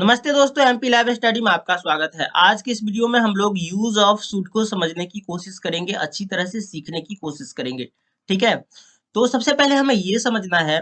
नमस्ते दोस्तों, MP lab study में आपका स्वागत है। आज की इस वीडियो में हम लोग यूज ऑफ शुड को समझने की कोशिश करेंगे, अच्छी तरह से सीखने की कोशिश करेंगे। ठीक है, तो सबसे पहले हमें ये समझना है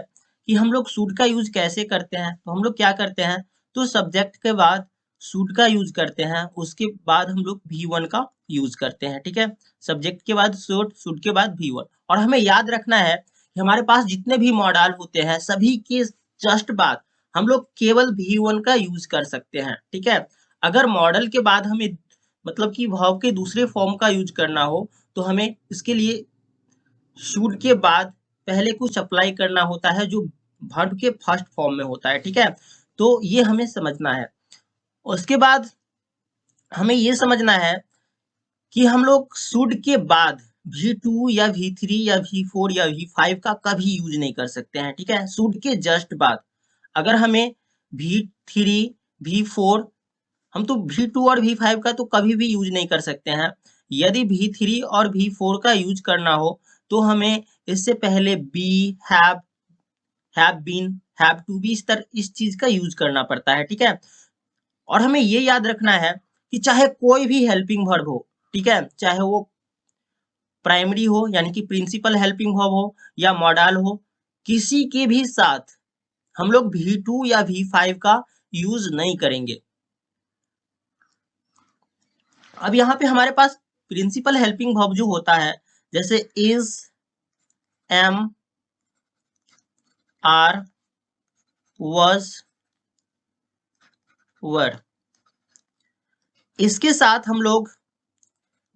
कि हम लोग शुड का यूज कैसे करते हैं। तो हम लोग क्या करते हैं, तो सब्जेक्ट के बाद शुड का यूज करते हैं, उसके बाद हम लोग V1 का यूज करते हैं। ठीक है, सब्जेक्ट के बाद शुड के बाद V1। और हमें याद रखना है कि हमारे पास जितने भी मॉडल होते हैं सभी के जस्ट बाद हम लोग केवल V1 का यूज कर सकते हैं। ठीक है, अगर मॉडल के बाद हमें मतलब कि वर्ब के दूसरे फॉर्म का यूज करना हो तो हमें इसके लिए शुड के बाद पहले कुछ अप्लाई करना होता है जो वर्ब के फर्स्ट फॉर्म में होता है। ठीक है, तो ये हमें समझना है। उसके बाद हमें ये समझना है कि हम लोग शुड के बाद V2 या V3 या V4 या V5 का कभी यूज नहीं कर सकते हैं। ठीक है, शुड के जस्ट बाद अगर हमें V3 V4 हम तो V2 और V5 का तो कभी भी यूज नहीं कर सकते हैं। यदि V3 और V4 का यूज करना हो तो हमें इससे पहले be, have been, have to be इस चीज का यूज करना पड़ता है। ठीक है, और हमें ये याद रखना है कि चाहे कोई भी हेल्पिंग वर्ब हो, ठीक है, चाहे वो प्राइमरी हो यानी कि प्रिंसिपल हेल्पिंग वर्ब हो या मॉडल हो, किसी के भी साथ हम लोग V2 या V5 का यूज नहीं करेंगे। अब यहाँ पे हमारे पास प्रिंसिपल हेल्पिंग वर्ब जो होता है जैसे इज, एम, आर, was, वर, इसके साथ हम लोग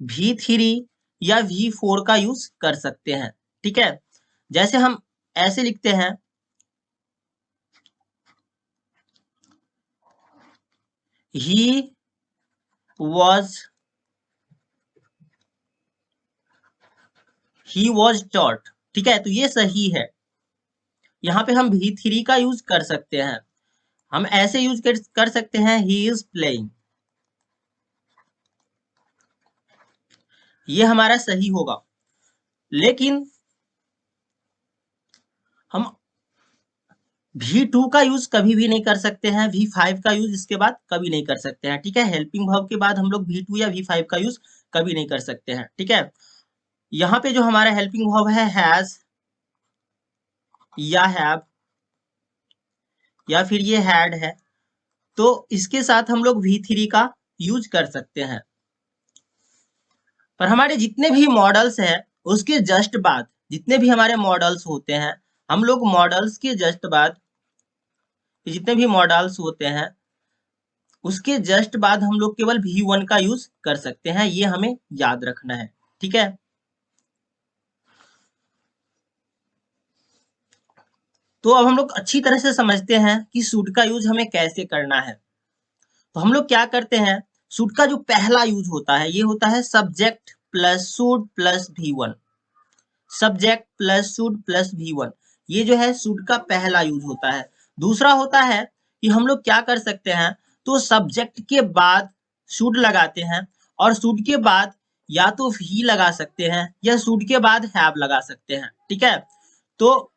V3 या V4 का यूज कर सकते हैं। ठीक है, जैसे हम ऐसे लिखते हैं, he was taught। ठीक है, तो ये सही है। यहाँ पे हम V3 का यूज कर सकते हैं। हम ऐसे यूज कर सकते हैं, he is playing। ये हमारा सही होगा। लेकिन हम V2 का यूज कभी भी नहीं कर सकते हैं, V5 का यूज इसके बाद कभी नहीं कर सकते हैं। ठीक है, हेल्पिंग वर्ब के बाद हम लोग V2 या V5 का यूज कभी नहीं कर सकते हैं। ठीक है, यहाँ पे जो हमारा हेल्पिंग वर्ब है हैज या हैव या फिर ये हैड है, तो इसके साथ हम लोग V3 का यूज कर सकते हैं। पर हमारे जितने भी मॉडल्स हैं उसके जस्ट बाद, जितने भी हमारे मॉडल्स होते हैं, हम लोग मॉडल्स के जस्ट बाद, जितने भी मॉडल्स होते हैं उसके जस्ट बाद हम लोग केवल V1 का यूज कर सकते हैं। ये हमें याद रखना है। ठीक है, तो अब हम लोग अच्छी तरह से समझते हैं कि शुड का यूज हमें कैसे करना है। तो हम लोग क्या करते हैं, शुड का जो पहला यूज होता है ये होता है subject plus should plus V1। Subject plus should plus V1, ये जो है शुड का पहला यूज होता है। दूसरा होता है कि हम लोग क्या कर सकते हैं, तो सब्जेक्ट के बाद शुड लगाते हैं और शुड के बाद या तो ही लगा सकते हैं या शुड के बाद हैव लगा सकते हैं। ठीक है, तो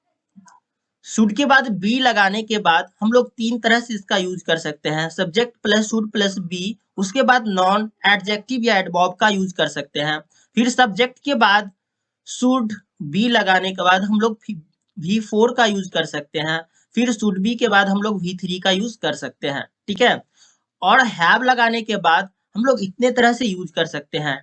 शुड के बाद बी लगाने के बाद हम लोग तीन तरह से इसका यूज कर सकते हैं, subject plus should plus be. उसके बाद नॉन एडजेक्टिव या एडवर्ब का यूज कर सकते हैं। फिर सब्जेक्ट के बाद शुड बी लगाने के बाद हम लोग V4 का यूज कर सकते हैं। फिर शुड बी के बाद हम लोग V3 का यूज कर सकते हैं। ठीक है, और हैव लगाने के बाद हम लोग इतने तरह से यूज कर सकते हैं।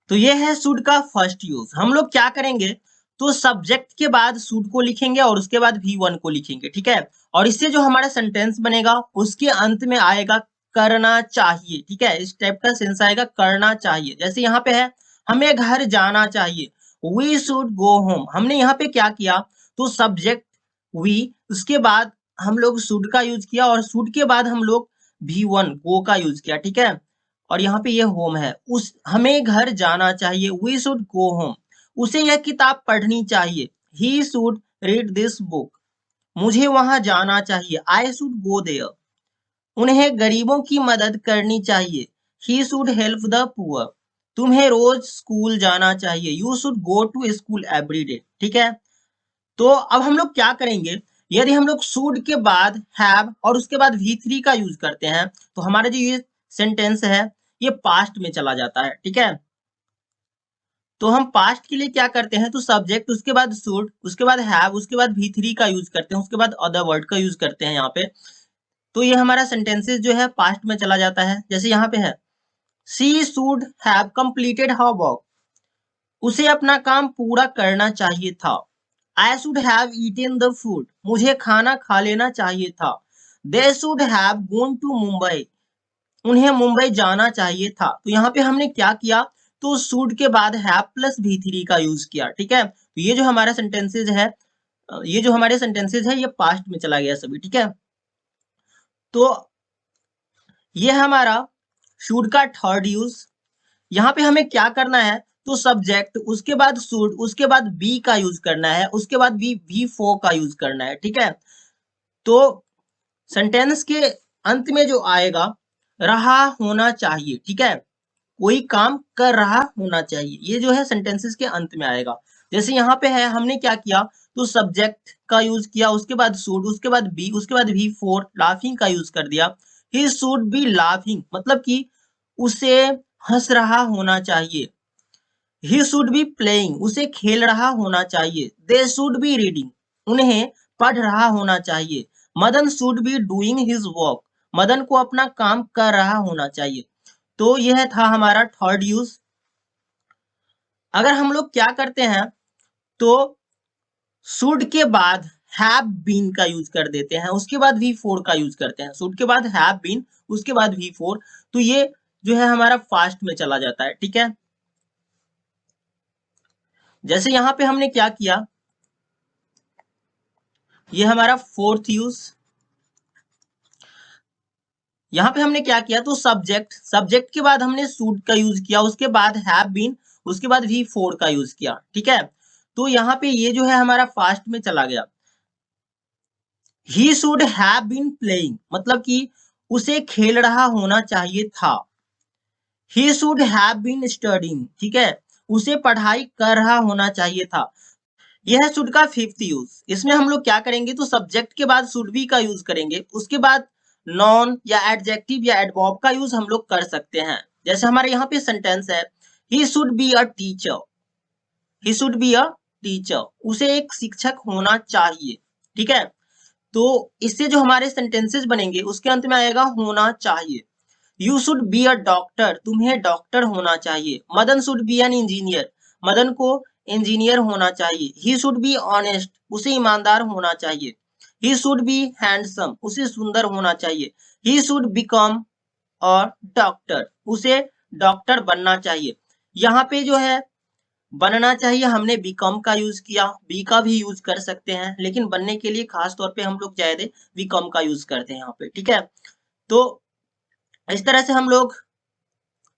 तो ये है शुड का फर्स्ट यूज। हम लोग क्या करेंगे, तो सब्जेक्ट के बाद शुड को लिखेंगे और उसके बाद V1 को लिखेंगे। ठीक है, और इससे जो हमारा सेंटेंस बनेगा उसके अंत में आएगा करना चाहिए। ठीक है, इस टाइप का सेंस आएगा करना चाहिए। जैसे यहाँ पे है हमें घर जाना चाहिए, वी शुड गो होम। हमने यहाँ पे क्या किया, तो सब्जेक्ट वी, उसके बाद हम लोग शुड का यूज किया और शुड के बाद हम लोग V1 गो का यूज किया। ठीक है, और यहाँ पे ये होम है, उस हमें घर जाना चाहिए, वी शुड गो होम। उसे यह किताब पढ़नी चाहिए, he should read this book. मुझे वहां जाना चाहिए, आई शुड गो देयर। उन्हें गरीबों की मदद करनी चाहिए, he should help the poor. तुम्हें रोज स्कूल जाना चाहिए, you should go to school every day. ठीक है, तो अब हम लोग क्या करेंगे, यदि हम लोग शुड के बाद हैव और उसके बाद V3 का यूज करते हैं तो हमारा जो ये सेंटेंस है ये पास्ट में चला जाता है, ठीक है। तो हम पास्ट के लिए क्या करते हैं, तो सब्जेक्ट, उसके बाद शुड, उसके बाद हैव, उसके बाद V3 का यूज करते हैं, उसके बाद अदर वर्ड का यूज करते हैं यहाँ पे। तो ये हमारा सेंटेंसेस जो है पास्ट में चला जाता है। जैसे यहाँ पे है she should have completed her work, उसे अपना काम पूरा करना चाहिए था। I should have eaten the food, मुझे खाना खा लेना चाहिए था। They should have gone to Mumbai, उन्हें मुंबई जाना चाहिए था। तो यहाँ पे हमने क्या किया, तो शुड के बाद हैव प्लस V3 का यूज किया, ठीक है। तो ये जो हमारा सेंटेंसेज है, ये जो हमारे सेंटेंसेज है ये पास्ट में चला गया सभी, ठीक है। तो ये हमारा शुड का थर्ड यूज। यहाँ पे हमें क्या करना है, तो सब्जेक्ट, उसके बाद शुड, उसके बाद बी का यूज करना है, उसके बाद V4 का यूज करना है, ठीक है। तो सेंटेंस के अंत में जो आएगा रहा होना चाहिए, ठीक है, कोई काम कर रहा होना चाहिए, ये जो है सेंटेंसेस के अंत में आएगा। जैसे यहाँ पे है हमने क्या किया, तो सब्जेक्ट का यूज किया, उसके बाद शुड, उसके बाद बी, उसके बाद V4 लाफिंग का यूज कर दिया। ही शुड बी लाफिंग, मतलब कि उसे हंस रहा होना चाहिए। ही शुड बी प्लेइंग, उसे खेल रहा होना चाहिए। दे शुड बी रीडिंग, उन्हें पढ़ रहा होना चाहिए। Madan should be doing his work, Madan को अपना काम कर रहा होना चाहिए। तो यह था हमारा थर्ड यूज। अगर हम लोग क्या करते हैं, तो शुड के बाद हैव बीन का यूज कर देते हैं, उसके बाद V4 का यूज करते हैं। शुड के बाद हैव बीन, उसके बाद V4, तो ये जो है हमारा फास्ट में चला जाता है, ठीक है। जैसे यहाँ पे हमने क्या किया, ये हमारा फोर्थ यूज। यहाँ पे हमने क्या किया, तो सब्जेक्ट, सब्जेक्ट के बाद हमने शुड का यूज किया, उसके बाद हैव बीन, उसके बाद V4 का यूज किया, ठीक है। तो यहाँ पे ये जो है हमारा फास्ट में चला गया। He should have been playing, मतलब कि उसे खेल रहा होना चाहिए था। He should have been studying, ठीक है, उसे पढ़ाई कर रहा होना चाहिए था। यह है शुड का फिफ्थ यूज। इसमें हम लोग क्या करेंगे, तो सब्जेक्ट के बाद शुड बी का यूज करेंगे, उसके बाद नॉन या एडजेक्टिव या एडवर्ब का यूज हम लोग कर सकते हैं। जैसे हमारे यहाँ पे सेंटेंस है he should be a teacher, he should be a teacher, उसे एक शिक्षक होना चाहिए, ठीक है। तो इससे जो हमारे सेंटेंसेस बनेंगे उसके अंत में आएगा होना चाहिए। You should be a doctor, तुम्हें डॉक्टर होना चाहिए। Madan should be an engineer, Madan को इंजीनियर होना चाहिए। ही शुड बी ऑनेस्ट, उसे ईमानदार होना चाहिए। ही शुड बी हैंडसम, उसे सुंदर होना चाहिए। He should become a doctor, उसे डॉक्टर बनना चाहिए। यहाँ पे जो है बनना चाहिए हमने बिकम का यूज किया, बी का भी यूज कर सकते हैं, लेकिन बनने के लिए खास तौर पे हम लोग ज्यादा बिकम का यूज करते हैं यहाँ पे, ठीक है। तो इस तरह से हम लोग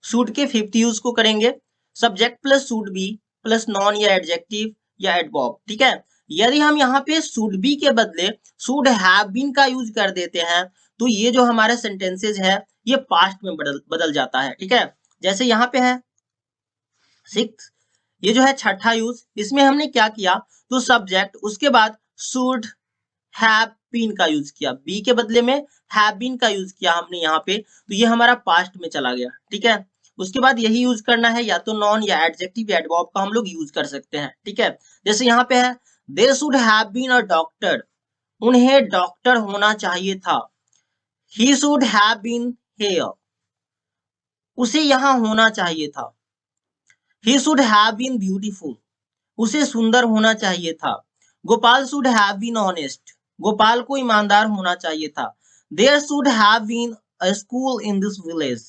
शुड के फिफ्थ यूज को करेंगे, subject plus should be plus non या एडजेक्टिव या एडवर्ब, ठीक है। यदि हम यहाँ पे शुड बी के बदले शुड हैव बीन का यूज कर देते हैं तो ये जो हमारा सेंटेंसेज है ये पास्ट में बदल जाता है, ठीक है। जैसे यहाँ पे है सिक्स, ये जो है छठा यूज। इसमें हमने क्या किया, तो सब्जेक्ट, उसके बाद शुड हैव बीन का यूज किया, बी के बदले में हैव बीन का यूज किया हमने यहाँ पे, तो ये हमारा पास्ट में चला गया, ठीक है। उसके बाद यही यूज करना है, या तो नॉन या एडजेक्टिव या एडवर्ब का हम लोग यूज कर सकते हैं, ठीक है। जैसे यहाँ पे है they should have been a doctor, उन्हें डॉक्टर होना चाहिए था। He should have been here, उसे यहाँ होना चाहिए था। He should have been beautiful, उसे सुंदर होना चाहिए था। Gopal should have been honest, Gopal को ईमानदार होना चाहिए था। There should have been a school in this village,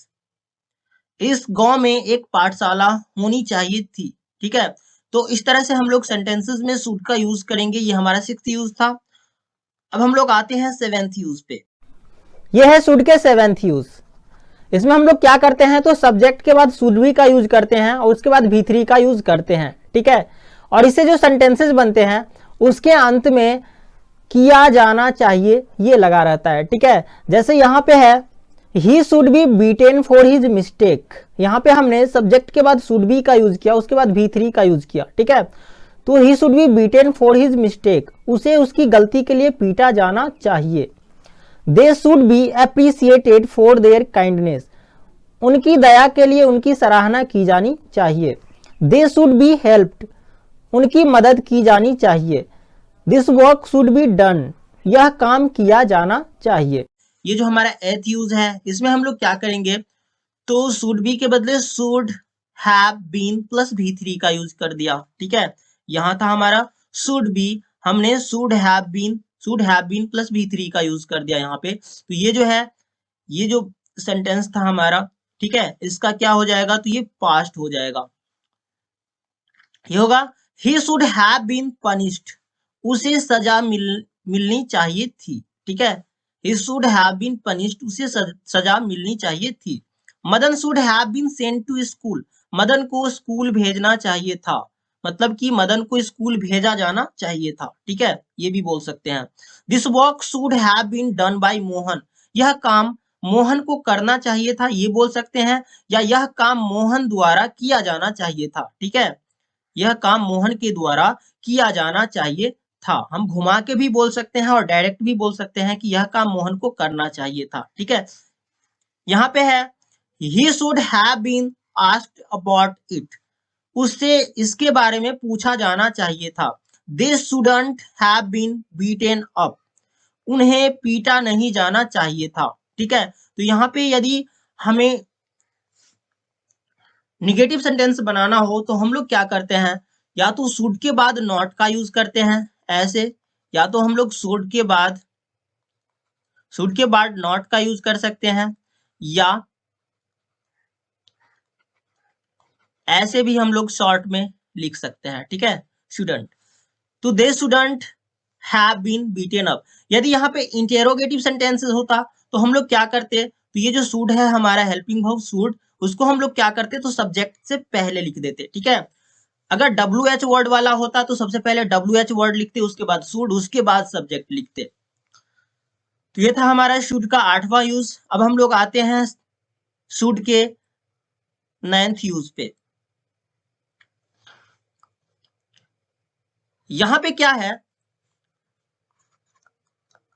इस गांव में एक पाठशाला होनी चाहिए थी, ठीक है। तो इस तरह से हम लोग सेंटेंसेस में शुड का यूज करेंगे, ये हमारा सिक्स्थ यूज था। अब हम लोग आते हैं सेवेंथ यूज पे। यह है शुड के सेवेंथ यूज। इसमें हम लोग क्या करते हैं, तो सब्जेक्ट के बाद शुड बी का यूज करते हैं और उसके बाद V3 का यूज करते हैं, ठीक है। और इससे जो सेंटेंसेस बनते हैं उसके अंत में किया जाना चाहिए ये लगा रहता है, ठीक है। जैसे यहाँ पे है he should be beaten for his mistake, यहाँ पे हमने सब्जेक्ट के बाद शुड बी का यूज किया, उसके बाद V3 का यूज किया, ठीक है। तो he should be beaten for his mistake, उसे उसकी गलती के लिए पीटा जाना चाहिए। They should be appreciated for their kindness, उनकी दया के लिए उनकी सराहना की जानी चाहिए। दे शुड बी हेल्प्ड, उनकी मदद की जानी चाहिए। This work should be done, यह काम किया जाना चाहिए। ये जो हमारा एथ यूज है इसमें हम लोग क्या करेंगे, तो शुड बी के बदले should have been plus V3 का यूज कर दिया। ठीक है, यहाँ था हमारा शुड बी, हमने should have been plus V3 का यूज कर दिया यहाँ पे। तो ये जो है, ये जो सेंटेंस था हमारा, ठीक है, इसका क्या हो जाएगा, तो ये पास्ट हो जाएगा। ये होगा he should have been punished, उसे सजा मिलनी चाहिए थी। ठीक है, he should have been punished, उसे सजा मिलनी चाहिए थी। Madan should have been sent to school, Madan को स्कूल भेजना चाहिए था, मतलब कि मदन को स्कूल भेजा जाना चाहिए था। ठीक है, ये भी बोल सकते हैं। This work should have been done by Mohan, यह काम मोहन को करना चाहिए था, ये बोल सकते हैं। या यह काम मोहन द्वारा किया जाना चाहिए था। ठीक है, यह काम मोहन के द्वारा किया जाना चाहिए था। हम घुमा के भी बोल सकते हैं और डायरेक्ट भी बोल सकते हैं कि यह काम मोहन को करना चाहिए था। ठीक है, यहाँ पे है he should have been asked about it, उससे इसके बारे में पूछा जाना चाहिए था। they shouldn't have been beaten up, उन्हें पीटा नहीं जाना चाहिए था। ठीक है, तो यहाँ पे यदि हमें निगेटिव सेंटेंस बनाना हो तो हम लोग क्या करते हैं, या तो शुड के बाद नॉट का यूज करते हैं ऐसे, या तो हम लोग शुड के बाद नॉट का यूज कर सकते हैं, या ऐसे भी हम लोग शॉर्ट में लिख सकते हैं। ठीक है, शुडंट, तो they shouldn't have been beaten up. यदि यहाँ पे इंटेरोगेटिव सेंटेंसेस होता तो हम लोग क्या करते, तो ये जो शुड है हमारा हेल्पिंग वर्ब शुड, उसको हम लोग क्या करते, तो सब्जेक्ट से पहले लिख देते। ठीक है, अगर WH वर्ड वाला होता तो सबसे पहले WH वर्ड लिखते, उसके बाद शुड, उसके बाद सब्जेक्ट लिखते। तो ये था हमारा शुड का 8वां यूज। अब हम लोग आते हैं शुड के 9th यूज पे। यहां पे क्या है,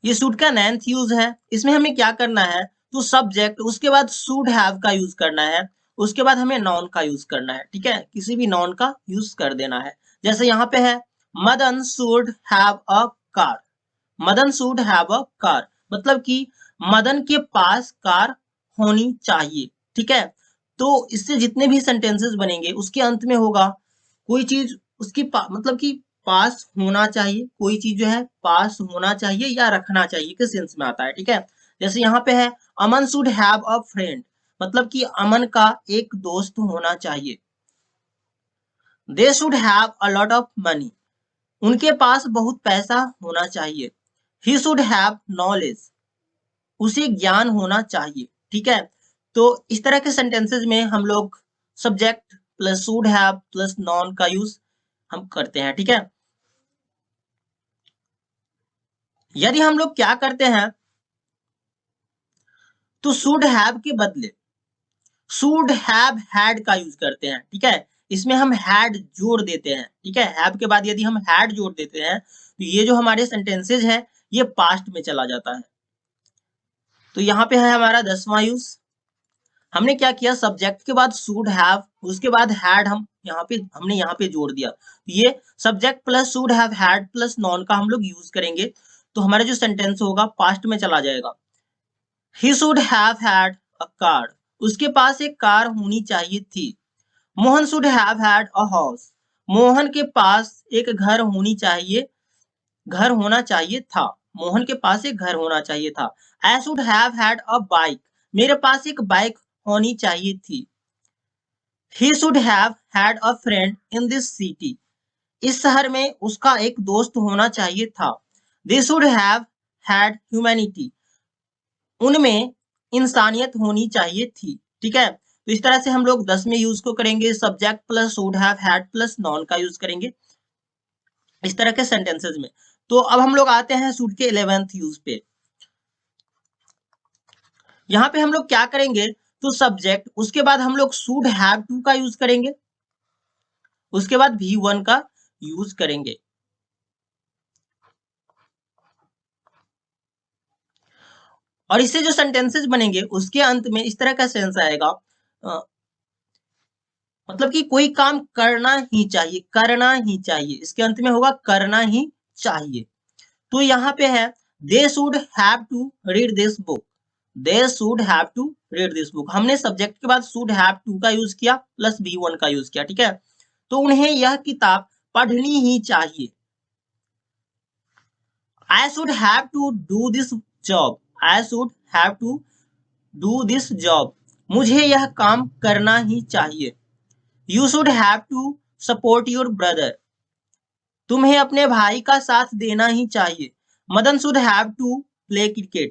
ये शुड का 9th यूज है। इसमें हमें क्या करना है, तो सब्जेक्ट, उसके बाद शुड हैव का यूज करना है, उसके बाद हमें नाउन का यूज करना है। ठीक है, किसी भी नाउन का यूज कर देना है। जैसे यहाँ पे है Madan should have a car, Madan should have a car, मतलब कि मदन के पास कार होनी चाहिए। ठीक है, तो इससे जितने भी सेंटेंसेस बनेंगे उसके अंत में होगा कोई चीज उसकी मतलब कि पास होना चाहिए, कोई चीज जो है पास होना चाहिए या रखना चाहिए के सेंस में आता है। ठीक है, जैसे यहाँ पे है अमन शुड हैव अ फ्रेंड, मतलब कि अमन का एक दोस्त होना चाहिए। दे should have a lot of money, उनके पास बहुत पैसा होना चाहिए। ही शुड हैव नॉलेज, उसे ज्ञान होना चाहिए। ठीक है, तो इस तरह के सेंटेंसेस में हम लोग subject plus should have plus non का यूज हम करते हैं। ठीक है, यदि हम लोग क्या करते हैं, तो शुड हैव के बदले शुड हैव हैड का यूज करते हैं। ठीक है, इसमें हम हैड जोड़ देते हैं। ठीक है, हैव के बाद यदि हम हैड जोड़ देते हैं तो ये जो हमारे सेंटेंसेज है ये पास्ट में चला जाता है। तो यहाँ पे है हमारा 10वां यूज। हमने क्या किया, सब्जेक्ट के बाद शुड हैव, उसके बाद हैड हमने यहाँ पे जोड़ दिया। तो ये subject plus should have had plus non का हम लोग यूज करेंगे, तो हमारा जो सेंटेंस होगा पास्ट में चला जाएगा। ही should have had a car, उसके पास एक कार होनी चाहिए थी। Mohan should have had a house, Mohan के पास एक घर होना चाहिए था। मोहन के पास एक घर होना चाहिए था। I should have had a bike, मेरे पास एक बाइक होनी चाहिए थी। ही should have had a friend in this city, इस शहर में उसका एक दोस्त होना चाहिए था। They should have had humanity, उनमें इंसानियत होनी चाहिए थी। ठीक है, तो इस तरह से हम लोग 10वें यूज को करेंगे, subject plus should have had plus non का यूज करेंगे इस तरह के सेंटेंसेस में। तो अब हम लोग आते हैं शुड के 11th यूज पे। यहाँ पे हम लोग क्या करेंगे, तो सब्जेक्ट, उसके बाद हम लोग शुड हैव टू का यूज करेंगे, उसके बाद V1 का यूज करेंगे। और इससे जो सेंटेंसेस बनेंगे उसके अंत में इस तरह का सेंस आएगा, मतलब कि कोई काम करना ही चाहिए, करना ही चाहिए, इसके अंत में होगा करना ही चाहिए। तो यहाँ पे है they should have to read this book, they should have to read this book. हमने सब्जेक्ट के बाद शुड हैव टू का यूज किया प्लस V1 का यूज किया, ठीक है। तो उन्हें यह किताब पढ़नी ही चाहिए। I should have to do this job, I should have to do this job, मुझे यह काम करना ही चाहिए। You should have to support your brother, तुम्हें अपने भाई का साथ देना ही चाहिए। Madan should have to play cricket,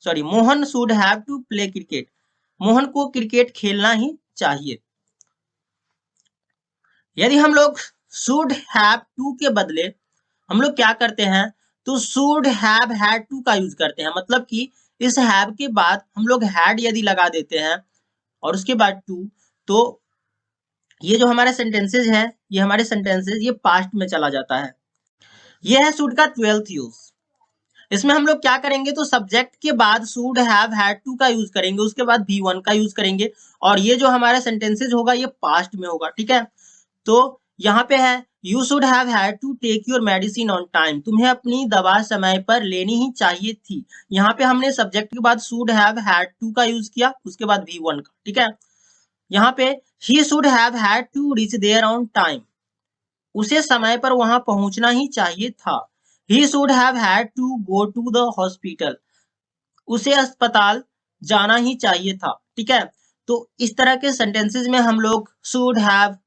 sorry Mohan should have to play cricket, Mohan को क्रिकेट खेलना ही चाहिए। यदि हम लोग should have to के बदले हम लोग क्या करते हैं, तो should have had to का यूज करते हैं। मतलब कि इस have के बाद हम लोग had यदि लगा देते हैं और उसके बाद to, तो ये जो हमारे सेंटेंसेज है, ये हमारे सेंटेंसेज ये पास्ट में चला जाता है। ये है should का 12th यूज। इसमें हम लोग क्या करेंगे, तो सब्जेक्ट के बाद should have had to का यूज करेंगे, उसके बाद V1 का यूज करेंगे और ये जो हमारा सेंटेंसेज होगा ये पास्ट में होगा, ठीक है। तो यहाँ पे है You should have had to take your medicine on time, तुम्हें अपनी दवा समय पर लेनी ही चाहिए थी। यहाँ पे हमने सब्जेक्ट के बाद should have had to का यूज किया, उसके बाद V1 का, ठीक है। यहाँ पे He should have had to reach there on time, उसे समय पर वहां पहुंचना ही चाहिए था। He should have had to go to the hospital, उसे अस्पताल जाना ही चाहिए था, ठीक है। तो इस तरह के सेंटेंसेस में हम लोग should have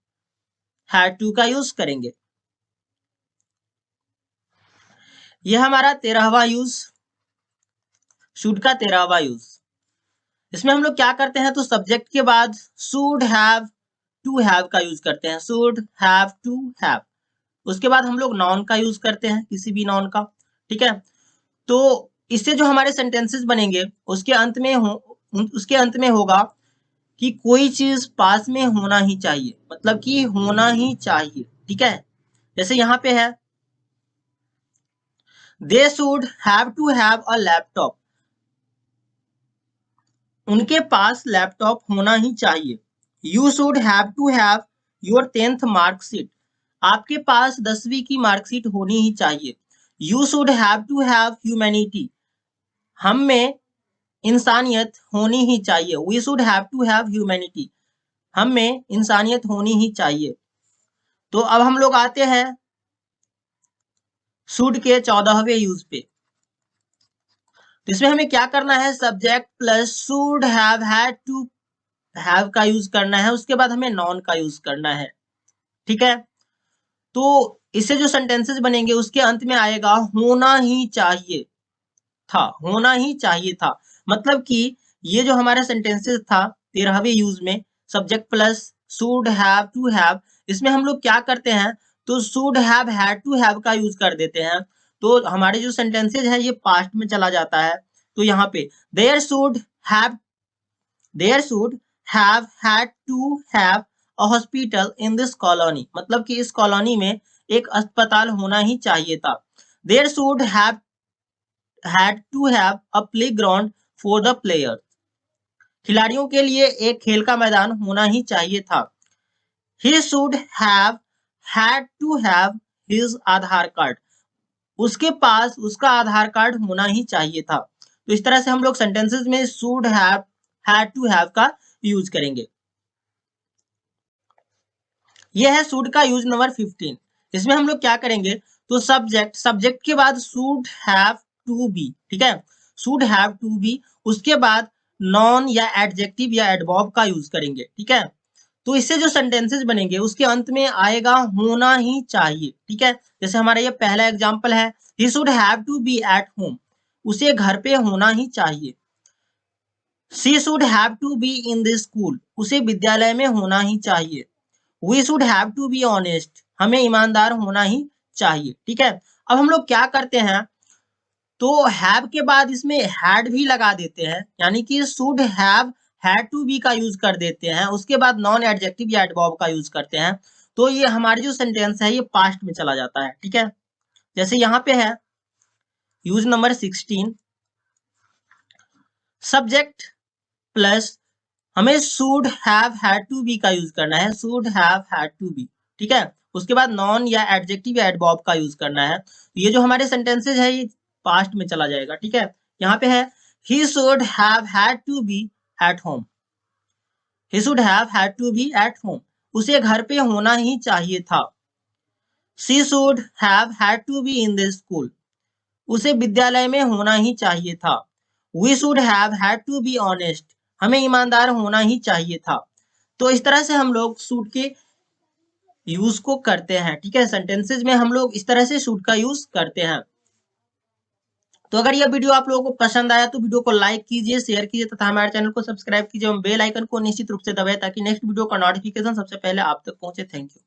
had to का यूज करेंगे। यह हमारा 13वां यूज, should का 13वां यूज। इसमें हम लोग क्या करते हैं, तो सब्जेक्ट के बाद should have to have का यूज करते हैं, should have to have। उसके बाद हम लोग नाउन का यूज करते हैं, किसी भी नाउन का, ठीक है। तो इससे जो हमारे सेंटेंसेस बनेंगे उसके अंत में होगा कि कोई चीज पास में होना ही चाहिए, मतलब कि होना ही चाहिए, ठीक है। जैसे यहाँ पे है they should have to have a laptop, उनके पास लैपटॉप होना ही चाहिए। You should have to have your 10th marksheet, आपके पास 10वीं की मार्कशीट होनी ही चाहिए। You should have to have humanity, हम में इंसानियत होनी ही चाहिए। We should have to have humanity, हम में इंसानियत होनी ही चाहिए। तो अब हम लोग आते हैं शुड के 14वें यूज पे। तो इसमें हमें क्या करना है, subject plus should have had to have का यूज करना है, उसके बाद हमें नॉन का यूज करना है, ठीक है। तो इससे जो सेंटेंसेस बनेंगे उसके अंत में आएगा होना ही चाहिए था, होना ही चाहिए था। मतलब कि ये जो हमारा सेंटेंसेस था 13वें यूज में, subject plus should have to have, इसमें हम लोग क्या करते हैं, तो should have had to have का यूज कर देते हैं। तो हमारे जो सेंटेंसेस है ये पास्ट में चला जाता है। तो यहाँ पे there should have had to have a hospital in this colony, मतलब कि इस कॉलोनी में एक अस्पताल होना ही चाहिए था। There should have had to have a playground for the players, खिलाड़ियों के लिए एक खेल का मैदान होना ही चाहिए था। He should have had to have his Aadhaar card, उसके पास उसका आधार कार्ड होना ही चाहिए था। तो इस तरह से हम लोग सेंटेंसेस में should have had to have का यूज करेंगे। यह है should का यूज नंबर 15। इसमें हम लोग क्या करेंगे, तो सब्जेक्ट के बाद should have टू बी, ठीक है, शुड हैव टू बी, उसके बाद नॉन या एडजेक्टिव या एडवर्ब का यूज करेंगे, ठीक है। तो इससे जो सेंटेंसेस बनेंगे उसके अंत में आएगा होना ही चाहिए, ठीक है। जैसे हमारा ये पहला एग्जांपल है, he should have to be at home, उसे घर पे होना ही चाहिए। She should have to be in the school, उसे विद्यालय में होना ही चाहिए। We should have to be honest, हमें ईमानदार होना ही चाहिए, ठीक है। अब हम लोग क्या करते हैं, तो हैव के बाद इसमें हैड भी लगा देते हैं, यानी कि should have had to be का यूज कर देते हैं, उसके बाद नॉन एडजेक्टिव या एडवर्ब का यूज करते हैं। तो ये हमारी जो सेंटेंस है ये पास्ट में चला जाता है, ठीक है। जैसे यहाँ पे है यूज नंबर 16, सब्जेक्ट प्लस हमें should have had to be का यूज करना है, should have had to be, ठीक है। उसके बाद नॉन या एडजेक्टिव या एडवर्ब का यूज करना है। ये जो हमारे सेंटेंसेज है ये पास्ट में चला जाएगा, ठीक है। यहाँ पे है he should have had to be at home, he should have had to be at home, उसे घर पे होना ही चाहिए था। She should have had to be in the school, उसे विद्यालय में होना ही चाहिए था। We should have had to be honest, हमें ईमानदार होना ही चाहिए था। तो इस तरह से हम लोग शुड के यूज को करते हैं, ठीक है। सेंटेंसेज में हम लोग इस तरह से शुड का यूज करते हैं। तो अगर यह वीडियो आप लोगों को पसंद आया तो वीडियो को लाइक कीजिए, शेयर कीजिए तथा हमारे चैनल को सब्सक्राइब कीजिए और बेल आइकन को निश्चित रूप से दबाएं ताकि नेक्स्ट वीडियो का नोटिफिकेशन सबसे पहले आप तक पहुंचे। Thank you.